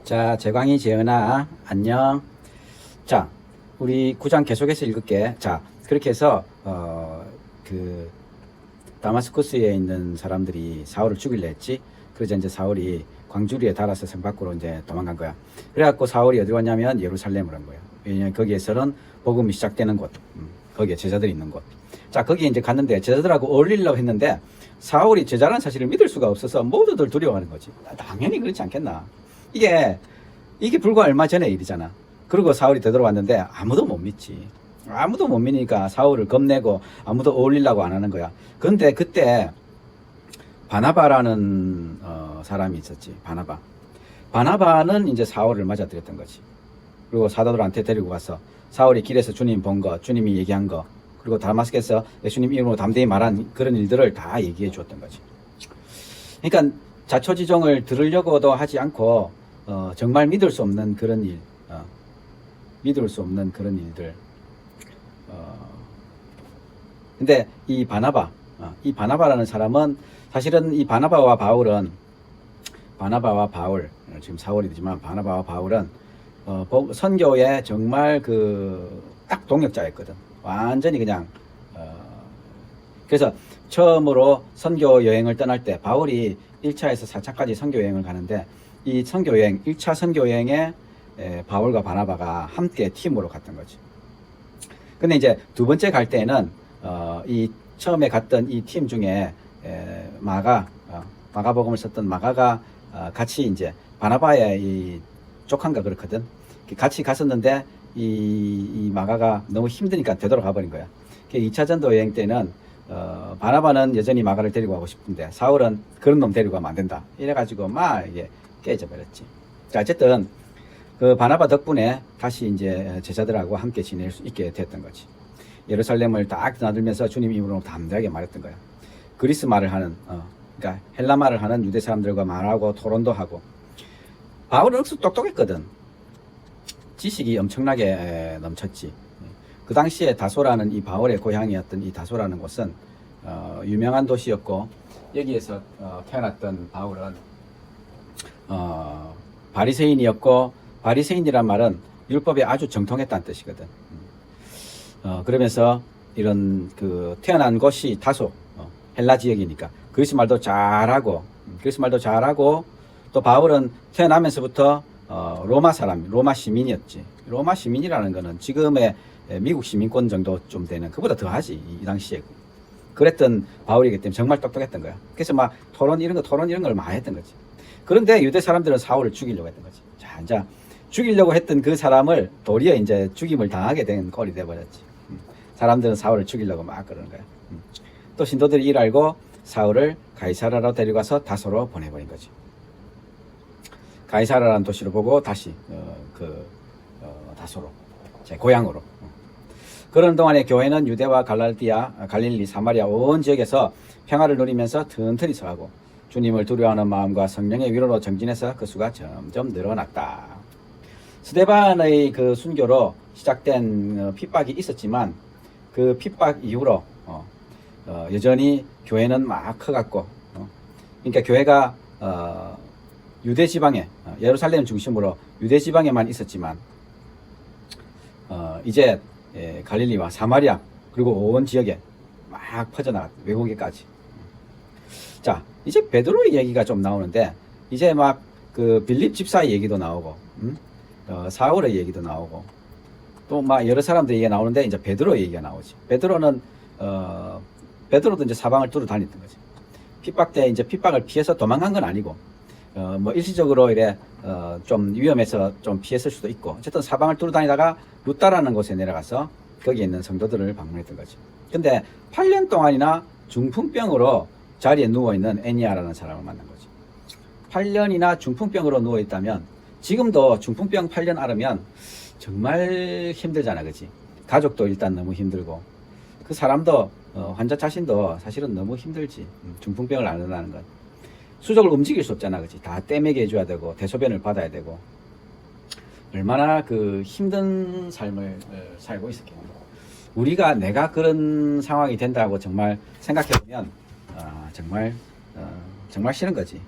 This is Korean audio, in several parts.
자, 재광이 재은아, 안녕. 자, 우리 9장 계속해서 읽을게. 자, 그렇게 해서, 다마스쿠스에 있는 사람들이 사울을 죽이려 했지. 그래서 이제 사울이 광주리에 달아서 성 밖으로 이제 도망간 거야. 그래갖고 사울이 어디로 갔냐면 예루살렘으로 간 거야. 왜냐면 거기에서는 복음이 시작되는 곳, 거기에 제자들이 있는 곳. 자, 거기에 이제 갔는데 제자들하고 어울리려고 했는데 사울이 제자라는 사실을 믿을 수가 없어서 모두들 두려워하는 거지. 당연히 그렇지 않겠나. 이게 불과 얼마 전의 일이잖아. 그리고 사울이 되돌아왔는데 아무도 못 믿지. 아무도 못 믿으니까 사울을 겁내고 아무도 어울리려고 안 하는 거야. 그런데 그때 바나바라는 사람이 있었지. 바나바는 이제 사울을 맞아들였던 거지. 그리고 사도들한테 데리고 가서 사울이 길에서 주님 본 거, 주님이 얘기한 거, 그리고 다마스크에서 예수님 이름으로 담대히 말한 그런 일들을 다 얘기해 주었던 거지. 그러니까 자초지종을 들으려고도 하지 않고 정말 믿을 수 없는 그런 일, 믿을 수 없는 그런 일들. 근데 이 바나바라는 사람은 사실은 이 바나바와 바울, 지금 사울이 되지만 바나바와 바울은 선교에 정말 딱 동역자였거든. 완전히 그냥 그래서 처음으로 선교 여행을 떠날 때 바울이 1차에서 4차까지 선교 여행을 가는데 이 선교 여행 1차 선교 여행에 바울과 바나바가 함께 팀으로 갔던 거지. 근데 이제 두 번째 갈 때는 이 처음에 갔던 이 팀 중에 마가복음을 썼던 마가가 같이 이제 바나바의 이 조카인가 그렇거든. 같이 갔었는데 이 마가가 너무 힘드니까 되돌아가 버린 거야. 2차 전도 여행 때는 바나바는 여전히 마가를 데리고 가고 싶은데 사울은 그런 놈 데리고 가면 안 된다. 이래가지고 이게 깨져 버렸지. 자, 어쨌든 그 바나바 덕분에 다시 이제 제자들하고 함께 지낼 수 있게 됐던 거지. 예루살렘을 딱 드나들면서 주님 이름으로 담대하게 말했던 거야. 그리스 말을 하는, 그러니까 헬라 말을 하는 유대 사람들과 말하고 토론도 하고. 바울은 억수 똑똑했거든. 지식이 엄청나게 넘쳤지. 그 당시에 다소라는 이 바울의 고향이었던 이 다소라는 곳은 유명한 도시였고 여기에서 태어났던 바울은 바리새인이었고 바리새인이란 말은 율법에 아주 정통했다는 뜻이거든. 그러면서 이런 태어난 곳이 다소 헬라 지역이니까 그리스 말도 잘하고 또 바울은 태어나면서부터 로마 시민이었지. 로마 시민이라는 거는 지금의 미국 시민권 정도 좀 되는 그보다 더 하지 이 당시에. 그랬던 바울이기 때문에 정말 똑똑했던 거야. 그래서 토론 이런 걸 많이 했던 거지. 그런데 유대 사람들은 사울을 죽이려고 했던 거지. 자, 이제 죽이려고 했던 그 사람을 도리어 이제 죽임을 당하게 된 꼴이 돼버렸지. 사람들은 사울을 죽이려고 막 그러는 거야. 또 신도들이 이를 알고 사울을 가이사라로 데려가서 다소로 보내버린 거지. 가이사라라는 도시로 보고 다시 다소로 제 고향으로. 그런 동안에 교회는 유대와 갈릴리, 사마리아 온 지역에서 평화를 누리면서 튼튼히 서하고 주님을 두려워하는 마음과 성령의 위로로 정진해서 그 수가 점점 늘어났다. 스데반의 그 순교로 시작된 핍박이 있었지만 그 핍박 이후로 여전히 교회는 막 커갔고 그러니까 교회가 유대 지방에 예루살렘 중심으로 유대 지방에만 있었지만 이제 갈릴리와 사마리아 그리고 온 지역에 막 퍼져나갔 외국에까지. 자, 이제 베드로의 얘기가 좀 나오는데 이제 빌립 집사의 얘기도 나오고 사울의 얘기도 나오고 또 여러 사람들 얘기가 나오는데 이제 베드로의 얘기가 나오지. 베드로도 이제 사방을 두루 다녔던 거지. 핍박 때 이제 핍박을 피해서 도망간 건 아니고 일시적으로 좀 위험해서 좀 피했을 수도 있고 어쨌든 사방을 두루 다니다가 루따라는 곳에 내려가서 거기에 있는 성도들을 방문했던 거지. 근데 8년 동안이나 중풍병으로 자리에 누워있는 애니아라는 사람을 만난 거지. 8년이나 중풍병으로 누워있다면 지금도 중풍병 8년 앓으면 정말 힘들잖아, 그치? 가족도 일단 너무 힘들고 그 사람도 환자 자신도 사실은 너무 힘들지. 중풍병을 앓는다는 건 수족을 움직일 수 없잖아, 그치? 다 떼매게 해줘야 되고 대소변을 받아야 되고 얼마나 힘든 삶을 살고 있었겠냐. 내가 그런 상황이 된다고 정말 생각해보면 정말 싫은 거지.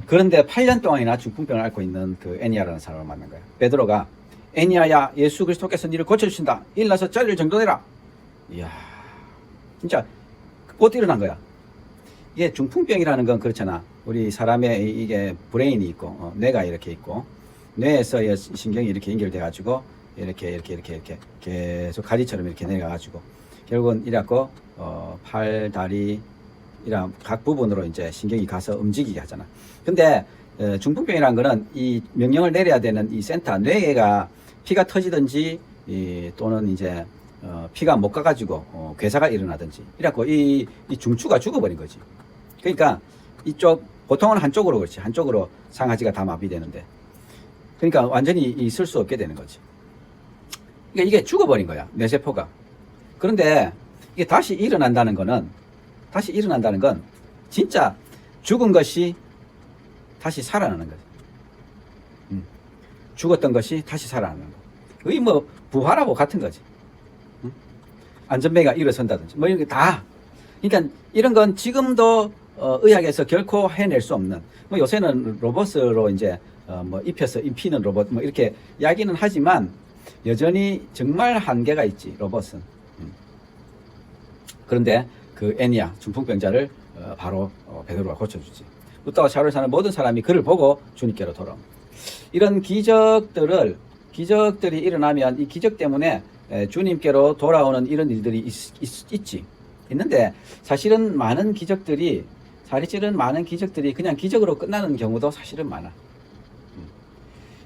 그런데 8년 동안이나 중풍병을 앓고 있는 그 애니야라는 사람을 만난 거야. 베드로가 애니야야, 예수 그리스도께서 너를 고쳐주신다. 일어나서 자리를 정돈해라. 이야, 진짜 곧 일어난 거야. 이게 중풍병이라는 건 그렇잖아. 우리 사람의 이게 브레인이 있고 뇌가 이렇게 있고 뇌에서 신경이 이렇게 연결돼 가지고 이렇게 계속 가지처럼 이렇게 내려가 가지고 결국은 이래갖고 팔, 다리 이런 각 부분으로 이제 신경이 가서 움직이게 하잖아. 근데 중풍병이라는 거는 이 명령을 내려야 되는 이 센터 뇌가 피가 터지든지 또는 이제 피가 못 가가지고 괴사가 일어나든지 이래갖고 이 중추가 죽어버린 거지. 그러니까 이쪽 보통은 한쪽으로 그렇지, 한쪽으로 상하지가 다 마비되는데 그러니까 완전히 있을 수 없게 되는 거지. 그러니까 이게 죽어버린 거야, 뇌세포가. 그런데 이게 다시 일어난다는 건 진짜 죽은 것이 다시 살아나는 거지. 죽었던 것이 다시 살아나는 거. 거의 뭐 부활하고 같은 거지. 안전뱅이가 일어선다든지 뭐 이런 게 다. 그러니까 이런 건 지금도 의학에서 결코 해낼 수 없는, 뭐 요새는 로봇으로 이제 뭐 입히는 로봇 뭐 이렇게 이야기는 하지만 여전히 정말 한계가 있지, 로봇은. 그런데 그 애니야 중풍병자를 바로 베드로가 고쳐주지. 루다와 샤울을 사는 모든 사람이 그를 보고 주님께로 돌아옵니다. 이런 기적들이 일어나면 이 기적 때문에 주님께로 돌아오는 이런 일들이 있는데 사실은 많은 기적들이 그냥 기적으로 끝나는 경우도 사실은 많아.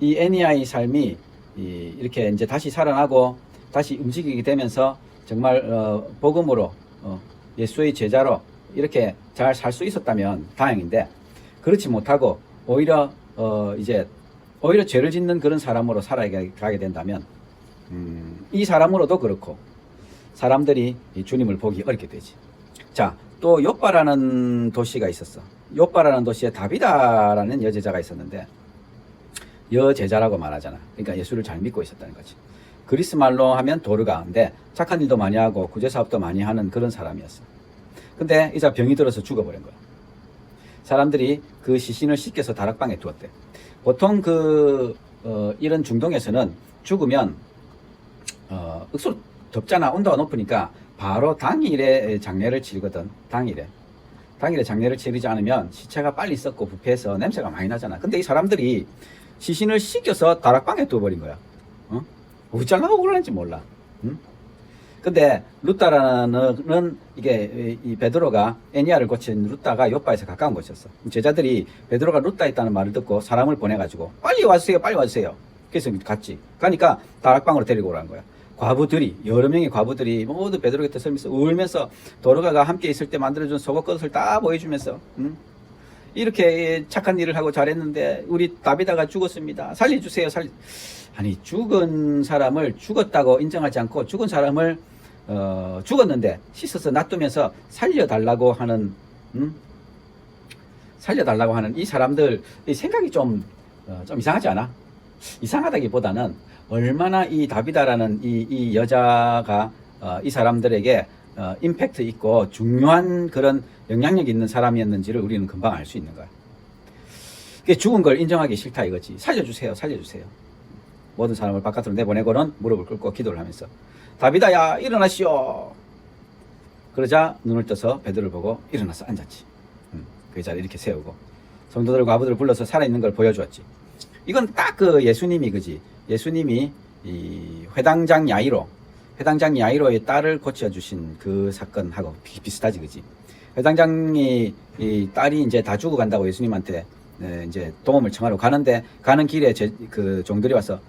이 애니야의 삶이 이렇게 이제 다시 살아나고 다시 움직이게 되면서 정말 복음으로 예수의 제자로 이렇게 잘 살 수 있었다면 다행인데, 그렇지 못하고 오히려 죄를 짓는 그런 사람으로 살아가게 된다면 이 사람으로도 그렇고 사람들이 주님을 보기 어렵게 되지. 자, 또 요빠라는 도시가 있었어. 요빠라는 도시에 다비다라는 여제자가 있었는데, 여제자라고 말하잖아. 그러니까 예수를 잘 믿고 있었다는 거지. 그리스 말로 하면 도르가인데 착한 일도 많이 하고 구제사업도 많이 하는 그런 사람이었어. 근데 이제 병이 들어서 죽어버린 거야. 사람들이 그 시신을 씻겨서 다락방에 두었대. 보통 이런 중동에서는 죽으면 억수로 덥잖아. 온도가 높으니까 바로 당일에 장례를 치르거든. 당일에 장례를 치르지 않으면 시체가 빨리 썩고 부패해서 냄새가 많이 나잖아. 근데 이 사람들이 시신을 씻겨서 다락방에 두어버린 거야. 어쩌려고 그러는지 몰라. 근데 루다라는 이게 이 베드로가 애니야를 고친 루다가 요빠에서 가까운 곳이었어. 제자들이 베드로가 루다에 있다는 말을 듣고 사람을 보내가지고 빨리 와주세요. 그래서 갔지. 가니까 다락방으로 데리고 오라는 거야. 여러 명의 과부들이 모두 베드로 곁에 서면서 울면서 도르가가 함께 있을 때 만들어준 속옷 겉옷을 다 보여주면서 이렇게 착한 일을 하고 잘했는데 우리 다비다가 죽었습니다. 살려주세요. 아니, 죽은 사람을 죽었다고 인정하지 않고 죽은 사람을 죽었는데 씻어서 놔두면서 살려달라고 하는 이 사람들 이 생각이 좀 이상하지 않아? 이상하다기보다는 얼마나 이 다비다라는 이 여자가 이 사람들에게 임팩트 있고 중요한 그런 영향력 있는 사람이었는지를 우리는 금방 알 수 있는 거야. 그게 죽은 걸 인정하기 싫다 이거지. 살려주세요. 모든 사람을 바깥으로 내보내고는 무릎을 꿇고 기도를 하면서 다비다야 일어나시오. 그러자 눈을 떠서 베드로를 보고 일어나서 앉았지. 그 자리에 이렇게 세우고 성도들과 아부들을 불러서 살아있는 걸 보여주었지. 이건 딱 그 예수님이 그지. 예수님이 이 회당장 야이로의 딸을 고쳐주신 그 사건하고 비슷하지 그지. 회당장이 이 딸이 이제 다 죽어간다고 예수님한테 이제 도움을 청하러 가는데 가는 길에 그 종들이 와서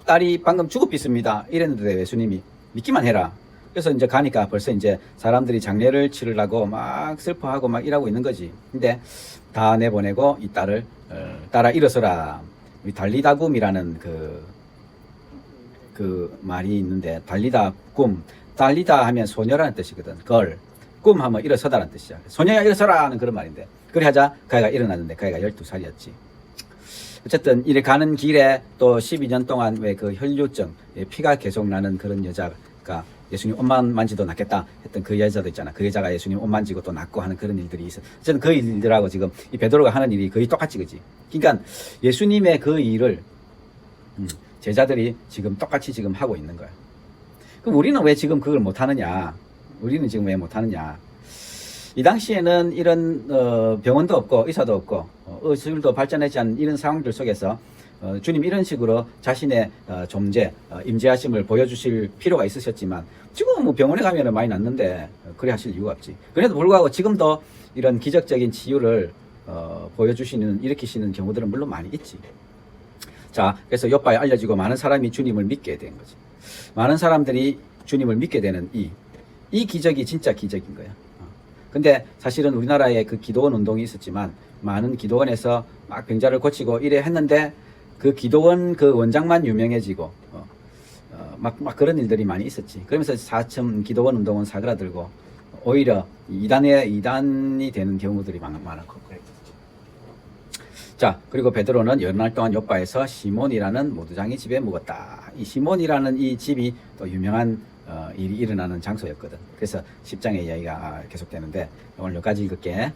딸이 방금 죽었습니다 이랬는데 예수님이 믿기만 해라. 그래서 이제 가니까 벌써 이제 사람들이 장례를 치르려고 막 슬퍼하고 막 이러고 있는 거지. 근데 다 내보내고 이 딸을 따라 일어서라. 달리다굼이라는 그 말이 있는데 달리다 하면 소녀라는 뜻이거든. 굼 하면 일어서다라는 뜻이야. 소녀야 일어서라 하는 그런 말인데 그래 하자 가희가 일어났는데 가희가 12살이었지. 어쨌든 이래 가는 길에 또 12년 동안 왜 그 혈류증 피가 계속 나는 그런 여자가 예수님 옷만 만지도 낫겠다 했던 그 여자도 있잖아. 그 여자가 예수님 옷 만지고 또 낫고 하는 그런 일들이 있어. 저는 그 일들하고 지금 이 베드로가 하는 일이 거의 똑같이, 그지? 그러니까 예수님의 그 일을 제자들이 지금 똑같이 지금 하고 있는 거야. 그럼 우리는 왜 지금 그걸 못 하느냐? 우리는 지금 왜 못 하느냐? 이 당시에는 이런 병원도 없고 의사도 없고 의술도 발전하지 않은 이런 상황들 속에서 주님 이런 식으로 자신의 존재, 임재하심을 보여주실 필요가 있으셨지만 지금 뭐 병원에 가면은 많이 낫는데 그래 하실 이유가 없지. 그래도 불구하고 지금도 이런 기적적인 치유를 보여주시는, 일으키시는 경우들은 물론 많이 있지. 자, 그래서 요바에 알려지고 많은 사람이 주님을 믿게 된 거지. 많은 사람들이 주님을 믿게 되는 이 기적이 진짜 기적인 거야. 근데 사실은 우리나라에 그 기도원 운동이 있었지만 많은 기도원에서 막 병자를 고치고 이래 했는데 그 기도원 그 원장만 유명해지고 막 그런 일들이 많이 있었지. 그러면서 4점 기도원 운동은 사그라들고 오히려 이단이 되는 경우들이 많았고 그래. 자, 그리고 베드로는 여러 날 동안 요바에서 시몬이라는 모두장이 집에 묵었다. 이 시몬이라는 이 집이 또 유명한 일이 일어나는 장소였거든. 그래서 10장의 이야기가 계속되는데 오늘 여기까지 읽을게.